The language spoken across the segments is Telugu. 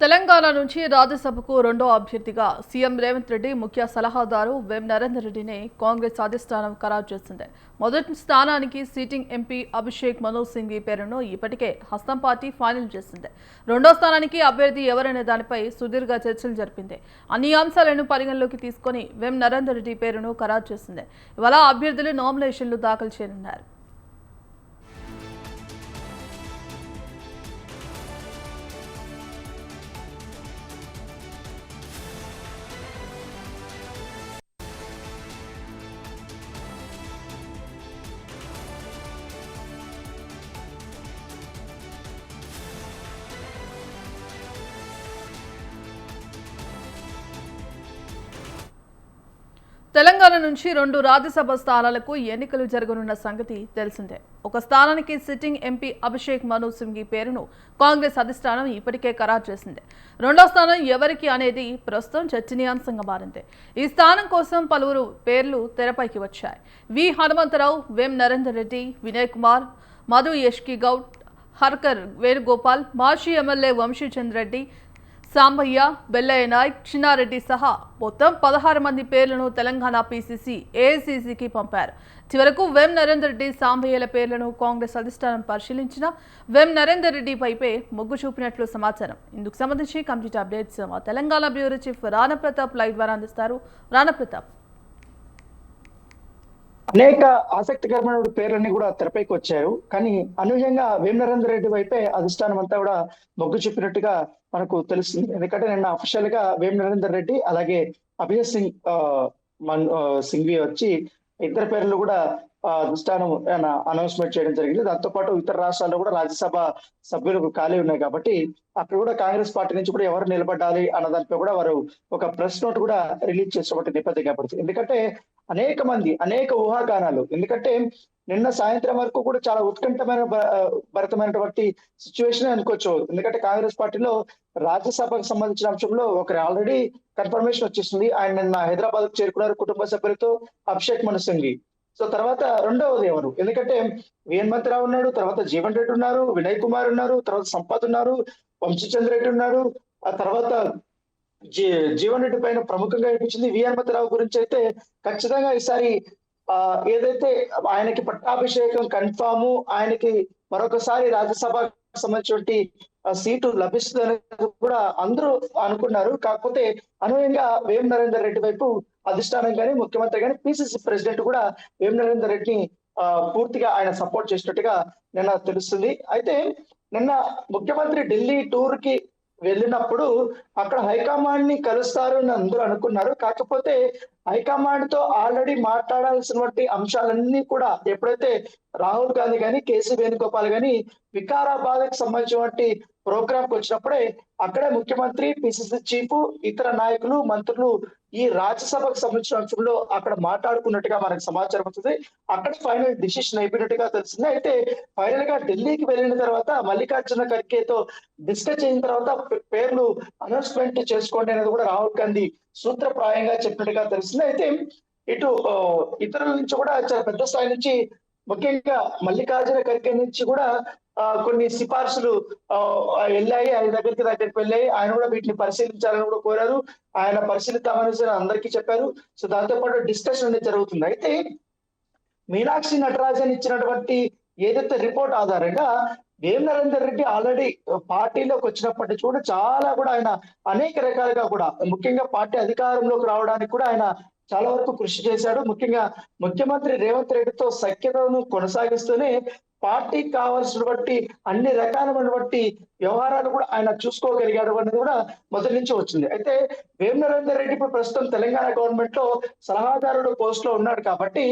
తెలంగాణ నుంచి రాజ్యసభకు రెండో అభ్యర్థిగా సీఎం రేవంత్ రెడ్డి ముఖ్య సలహాదారు వేం నరేందర్ రెడ్డిని కాంగ్రెస్ అధిష్టానం ఖరారు చేసింది. మొదటి స్థానానికి సిట్టింగ్ ఎంపీ అభిషేక్ మను సింఘ్వి పేరును ఇప్పటికే హస్తం పార్టీ ఫైనల్ చేసింది. రెండో స్థానానికి అభ్యర్థి ఎవరనే దానిపై సుదీర్ఘ చర్చలు జరిపింది. అన్ని అంశాలను పరిగణలోకి తీసుకుని వేం నరేందర్ రెడ్డి పేరును ఖరారు చేసింది. ఇవాళ అభ్యర్థులు నామినేషన్లు దాఖలు చేయనున్నారు. తెలంగాణ నుంచి రెండు రాజ్యసభ స్థానాలకు ఎన్నికలు జరగనున్న సంగతి తెలిసిందే. ఒక స్థానానికి సిట్టింగ్ ఎంపీ అభిషేక్ మను సింఘ్వి పేరును కాంగ్రెస్ అధిష్టానం ఇప్పటికే ఖరారు చేసింది. రెండో స్థానం ఎవరికి అనేది ప్రస్తుతం చర్చనీయాంశంగా మారింది. ఈ స్థానం కోసం పలువురు పేర్లు తెరపైకి వచ్చాయి. వి హనుమంతరావు, వేం నరేందర్ రెడ్డి, వినయ్ కుమార్, మధు యష్కి గౌడ్, హర్కర్ వేణుగోపాల్, మాజీ ఎమ్మెల్యే వంశీచంద్ రెడ్డి, సాంబయ్య, బెల్లయ్య నాయక్, చిన్నారెడ్డి సహా మొత్తం 16 మంది పేర్లను తెలంగాణ పీసీసీ ఏఐసీసీకి పంపారు. చివరకు వేం నరేందర్ రెడ్డి, సాంబయ్యల పేర్లను కాంగ్రెస్ అధిష్టానం పరిశీలించిన వేం నరేందర్ రెడ్డి వైపే మొగ్గు చూపినట్లు సమాచారం. ఇందుకు సంబంధించి కంప్లీట్ అప్డేట్స్ మా Telangana bureau chief Rana Pratap live ద్వారా అందిస్తారు. రాణా ప్రతాప్, అనేక ఆసక్తికరమైన పేర్లన్నీ కూడా తెరపైకి వచ్చారు. కానీ అనూహ్యంగా వేం నరేందర్ రెడ్డి వైపే అధిష్టానం అంతా కూడా మొగ్గు చూపినట్టుగా మనకు తెలుస్తుంది. ఎందుకంటే నిన్న అఫీషియల్ గా వేం నరేందర్ రెడ్డి అలాగే అభిజిత్ సింఘ్వి వచ్చి ఇద్దరు పేర్లు కూడా అధిష్టానం అనౌన్స్మెంట్ చేయడం జరిగింది. దాంతో పాటు ఇతర రాష్ట్రాల్లో కూడా రాజ్యసభ సభ్యులకు ఖాళీ ఉన్నాయి కాబట్టి అక్కడ కూడా కాంగ్రెస్ పార్టీ నుంచి కూడా ఎవరు నిలబడాలి అన్న దానిపై కూడా వారు ఒక ప్రెస్ నోట్ కూడా రిలీజ్ చేసినటువంటి నేపథ్యం కనబడుతుంది. ఎందుకంటే అనేక మంది అనేక ఊహాగానాలు, ఎందుకంటే నిన్న సాయంత్రం వరకు కూడా చాలా ఉత్కంఠమైన భరితమైనటువంటి సిచ్యువేషన్ అనుకోవచ్చు. ఎందుకంటే కాంగ్రెస్ పార్టీలో రాజ్యసభకు సంబంధించిన అంశంలో ఒకరు ఆల్రెడీ కన్ఫర్మేషన్ వచ్చేసింది. ఆయన నిన్న హైదరాబాద్ కు చేరుకున్నారు కుటుంబ సభ్యులతో, అభిషేక్ మను సింఘ్వి. సో తర్వాత రెండవది ఎవరు, ఎందుకంటే హనుమంతరావు ఉన్నాడు, తర్వాత జీవన్ రెడ్డి ఉన్నారు, వినయ్ కుమార్ ఉన్నారు, తర్వాత సంపత్ ఉన్నారు, వంశీచంద్ర రెడ్డి ఉన్నారు, ఆ తర్వాత జీవన్ రెడ్డి పైన ప్రముఖంగా అనిపించింది హనుమంతరావు గురించి అయితే ఖచ్చితంగా ఈసారి ఏదైతే ఆయనకి పట్టాభిషేకం కన్ఫాము, ఆయనకి మరొకసారి రాజ్యసభ సంబంధించిన సీటు లభిస్తుంది అనేది కూడా అందరూ అనుకున్నారు. కాకపోతే అనూహ్యంగా వేం నరేందర్ రెడ్డి వైపు అధిష్టానం కానీ ముఖ్యమంత్రి కానీ పిసిసి ప్రెసిడెంట్ కూడా వేం నరేందర్ రెడ్డిని పూర్తిగా ఆయన సపోర్ట్ చేసినట్టుగా నిన్న తెలుస్తుంది. అయితే నిన్న ముఖ్యమంత్రి ఢిల్లీ టూర్ కి వెళ్ళినప్పుడు అక్కడ హైకమాండ్ ని కలుస్తారు అని అందరూ అనుకున్నారు. కాకపోతే హైకమాండ్ తో ఆల్రెడీ మాట్లాడాల్సినటువంటి అంశాలన్నీ కూడా ఎప్పుడైతే రాహుల్ గాంధీ కానీ కేసీ వేణుగోపాల్ కానీ వికారాబాద్ కి సంబంధించినటువంటి ప్రోగ్రామ్ కి వచ్చినప్పుడే అక్కడే ముఖ్యమంత్రి, పిసిసి చీఫ్, ఇతర నాయకులు, మంత్రులు ఈ రాజ్యసభకు సంబంధించిన అంశంలో అక్కడ మాట్లాడుకున్నట్టుగా మనకు సమాచారం వస్తుంది. అక్కడ ఫైనల్ డిసిషన్ అయిపోయినట్టుగా తెలిసింది. అయితే ఫైనల్ గా ఢిల్లీకి వెళ్ళిన తర్వాత మల్లికార్జున ఖర్గేతో డిస్కస్ అయిన తర్వాత పేర్లు అనౌన్స్మెంట్ చేసుకోండి అనేది కూడా రాహుల్ గాంధీ సూత్రప్రాయంగా చెప్పినట్టుగా తెలిసింది. అయితే ఇటు ఇతరుల నుంచి కూడా చాలా పెద్ద స్థాయి నుంచి, ముఖ్యంగా మల్లికార్జున ఖర్గే నుంచి కూడా కొన్ని సిఫార్సులు వెళ్ళాయి, ఆయన దగ్గరికి వెళ్ళాయి. ఆయన కూడా వీటిని పరిశీలించాలని కూడా కోరారు. ఆయన పరిశీలిద్దామని అందరికీ చెప్పారు. సో దాంతో పాటు డిస్కషన్ అనేది జరుగుతుంది. అయితే మీనాక్షి నటరాజన్ ఇచ్చినటువంటి ఏదైతే రిపోర్ట్ ఆధారంగా వేం నరేందర్ రెడ్డి ఆల్రెడీ పార్టీలోకి వచ్చినప్పటి నుంచి కూడా చాలా కూడా ఆయన అనేక రకాలుగా కూడా, ముఖ్యంగా పార్టీ అధికారంలోకి రావడానికి కూడా ఆయన చాలా వరకు కృషి చేశాడు. ముఖ్యంగా ముఖ్యమంత్రి రేవంత్ రెడ్డితో సఖ్యతను కొనసాగిస్తూనే పార్టీకి కావాల్సినటువంటి అన్ని రకాలైనటువంటి వ్యవహారాలు కూడా ఆయన చూసుకోగలిగాడు అనేది కూడా మొదటి నుంచి వచ్చింది. అయితే వేం నరేందర్ రెడ్డి ఇప్పుడు ప్రస్తుతం తెలంగాణ గవర్నమెంట్ లో సలహాదారుడు పోస్ట్ లో ఉన్నాడు కాబట్టి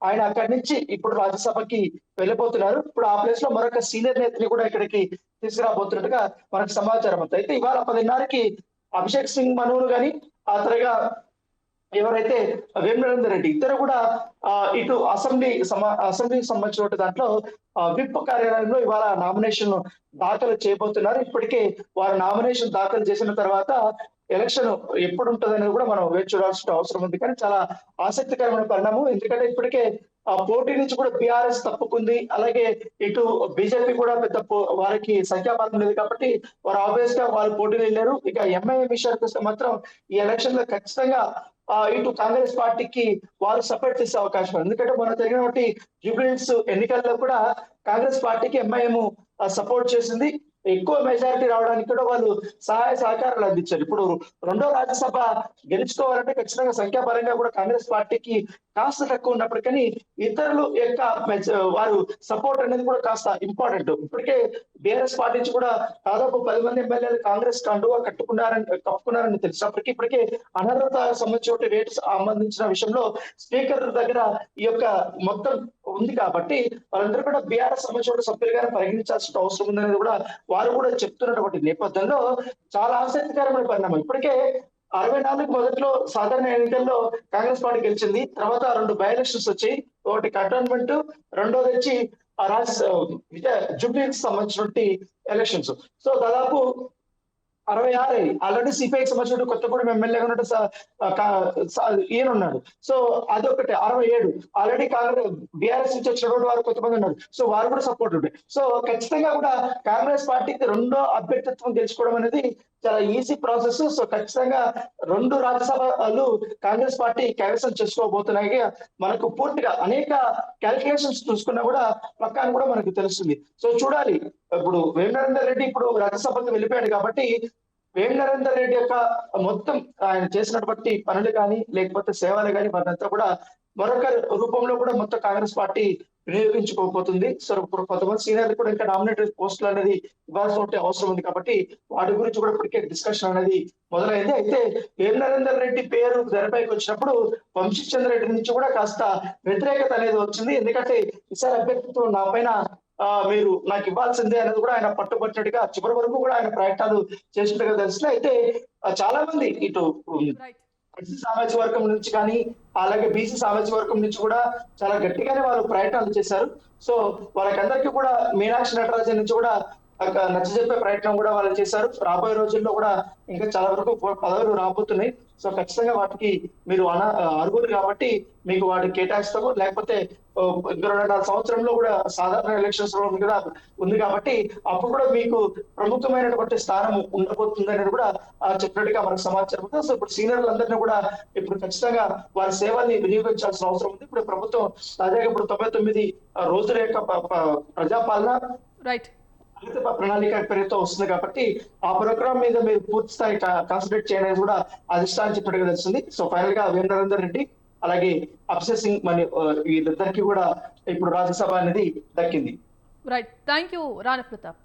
ఆయన అక్కడి నుంచి ఇప్పుడు రాజ్యసభకి వెళ్ళిపోతున్నారు. ఇప్పుడు ఆ ప్లేస్ లో మరొక సీనియర్ నేతని కూడా ఇక్కడికి తీసుకురాబోతున్నట్టుగా మనకు సమాచారం ఉంది. అయితే ఇవాళ 10:30కి అభిషేక్ సింగ్ మనును గాని, ఆ తరగా ఎవరైతే వేం నరేందర్ రెడ్డి ఇద్దరు కూడా ఇటు అసెంబ్లీకి సంబంధించిన దాంట్లో విప్ కార్యాలయంలో ఇవాళ నామినేషన్ దాఖలు చేయబోతున్నారు. ఇప్పటికే వారు నామినేషన్ దాఖలు చేసిన తర్వాత ఎలక్షన్ ఎప్పుడు ఉంటుంది అనేది కూడా మనం వేచి చూడాల్సిన అవసరం ఉంది. కానీ చాలా ఆసక్తికరమైన పరిణామం. ఎందుకంటే ఇప్పటికే ఆ పోటీ నుంచి కూడా బీఆర్ఎస్ తప్పుకుంది. అలాగే ఇటు బీజేపీ కూడా పెద్ద వారికి సంఖ్యాబలం లేదు కాబట్టి వారు ఆబ్వియస్ గా వాళ్ళు పోటీలో వెళ్ళారు. ఇక ఎంఐఎం విషయానికి వస్తే మాత్రం ఈ ఎలక్షన్ లో ఖచ్చితంగా ఇటు కాంగ్రెస్ పార్టీకి వాళ్ళు సపోర్ట్ చేసే అవకాశం ఉంది. ఎందుకంటే మొన్న జరిగినటువంటి జూబ్లీహిల్స్ ఎన్నికల్లో కూడా కాంగ్రెస్ పార్టీకి ఎంఐఎం సపోర్ట్ చేసింది. ఎక్కువ మెజారిటీ రావడానికి కూడా వాళ్ళు సహాయ సహకారాలు అందించారు. ఇప్పుడు రెండో రాజ్యసభ గెలుచుకోవాలంటే ఖచ్చితంగా సంఖ్యాపరంగా కూడా కాంగ్రెస్ పార్టీకి కాస్త తక్కువ ఉన్నప్పటికీ ఇతరులు యొక్క వారు సపోర్ట్ అనేది కూడా కాస్త ఇంపార్టెంట్. ఇప్పటికే బీఆర్ఎస్ పార్టీ నుంచి కూడా దాదాపు 10 మంది ఎమ్మెల్యేలు కాంగ్రెస్ కండువా కప్పుకున్నారని తెలిసినప్పటికీ ఇప్పటికే అనర్హత సంబంధించిన రేటు సంబంధించిన విషయంలో స్పీకర్ దగ్గర ఈ యొక్క మొత్తం ఉంది కాబట్టి వాళ్ళందరూ కూడా బీఆర్ఎస్ సంబంధించిన సభ్యులుగానే పరిగణించాల్సిన అవసరం ఉందనేది కూడా వారు కూడా చెప్తున్నటువంటి నేపథ్యంలో చాలా ఆసక్తికరమైన పరిణామం. ఇప్పటికే 64 మొదట్లో సాధారణ ఎన్నికల్లో కాంగ్రెస్ పార్టీ గెలిచింది. తర్వాత 2 బై ఎలక్షన్స్ వచ్చాయి. ఒకటి కంటోన్మెంట్, రెండోది వచ్చి జూబ్లీహిల్స్ సంబంధించినటువంటి ఎలక్షన్స్. సో దాదాపు 66 ఆల్రెడీ సిపిఐకి సంబంధించిన కొత్తగూడెం ఎమ్మెల్యేగా ఉన్నట్టు ఈయన ఉన్నాడు. సో అదొకటి 67 ఆల్రెడీ కాంగ్రెస్ బీఆర్ఎస్ నుంచి వచ్చినటువంటి వారు కొంతమంది ఉన్నారు. సో వారు కూడా సపోర్ట్ ఉంటాయి. సో ఖచ్చితంగా కూడా కాంగ్రెస్ పార్టీకి రెండో అభ్యర్థిత్వం గెలుచుకోవడం అనేది చాలా ఈజీ ప్రాసెస్. సో ఖచ్చితంగా 2 రాజ్యసభలు కాంగ్రెస్ పార్టీ కైవసం చేసుకోబోతున్నాయి. మనకు పూర్తిగా అనేక క్యాలిక్యులేషన్స్ చూసుకున్నా కూడా పక్కాని కూడా మనకు తెలుస్తుంది. సో చూడాలి. ఇప్పుడు వేమనరేందర్ రెడ్డి ఇప్పుడు రాజ్యసభకు వెళ్ళిపోయాడు కాబట్టి వేమనరేందర్ రెడ్డి యొక్క మొత్తం ఆయన చేసినటువంటి పనులు కానీ లేకపోతే సేవలు కానీ వారంతా కూడా మరొక రూపంలో కూడా మొత్తం కాంగ్రెస్ పార్టీ వినియోగించుకోకపోతుంది. సో ఇప్పుడు కొంతమంది సీనియర్లు కూడా ఇంకా నామినేటెడ్ పోస్టులు అనేది ఇవ్వాల్సిన అవసరం ఉంది కాబట్టి వాటి గురించి కూడా ఇప్పటికే డిస్కషన్ అనేది మొదలైంది. అయితే వేమనరేందర్ రెడ్డి పేరు తెరపైకి వచ్చినప్పుడు వంశీచంద్ర రెడ్డి నుంచి కూడా కాస్త వ్యతిరేకత అనేది వచ్చింది. ఎందుకంటే ఈసారి అభ్యర్థిత్వం నా పైన మీరు నాకు ఇవ్వాల్సిందే అనేది కూడా ఆయన పట్టుబట్టినట్టుగా చివరి వరకు కూడా ఆయన ప్రయత్నాలు చేసినట్టుగా తెలిసింది. అయితే చాలా మంది ఇటు ఎస్సీ సామాజిక వర్గం నుంచి కానీ అలాగే బీసీ సామాజిక వర్గం నుంచి కూడా చాలా గట్టిగానే వాళ్ళు ప్రయత్నాలు చేశారు. సో వాళ్ళకందరికీ కూడా మీనాక్షి నటరాజన్ నుంచి కూడా నచ్చజెప్పే ప్రయత్నం కూడా వాళ్ళు చేశారు. రాబోయే రోజుల్లో కూడా ఇంకా చాలా వరకు పదవులు రాబోతున్నాయి. సో ఖచ్చితంగా వాటికి మీరు అర్హులు కాబట్టి మీకు వాటికి కేటాయిస్తాము. లేకపోతే 2.5 సంవత్సరంలో కూడా సాధారణ ఎలక్షన్స్ కూడా ఉంది కాబట్టి అప్పుడు కూడా మీకు ప్రముఖమైనటువంటి స్థానం ఉండబోతుంది అనేది కూడా చెప్పినట్టుగా మనకు సమాచారం ఉంది. సో ఇప్పుడు సీనియర్లందరినీ కూడా ఇప్పుడు ఖచ్చితంగా వారి సేవల్ని వినియోగించాల్సిన అవసరం ఉంది. ఇప్పుడు ప్రభుత్వం తాజాగా ఇప్పుడు 99 రోజుల యొక్క ప్రజాపాలన ప్రణాళిక పేరుతో వస్తుంది కాబట్టి ఆ ప్రోగ్రామ్ మీద మీరు పూర్తి స్థాయి కాన్సన్ట్రేట్ చేయడానికి కూడా అధిష్టానం చెప్పినట్టుగా తెలుస్తుంది. సో ఫైనల్ గా వేమనరేందర్ రెడ్డి అలాగే అభిషేక్ సింగ్ మరి వీళ్ళిద్దరికి కూడా ఇప్పుడు రాజ్యసభ అనేది దక్కింది. Right, thank you Rana Pratap.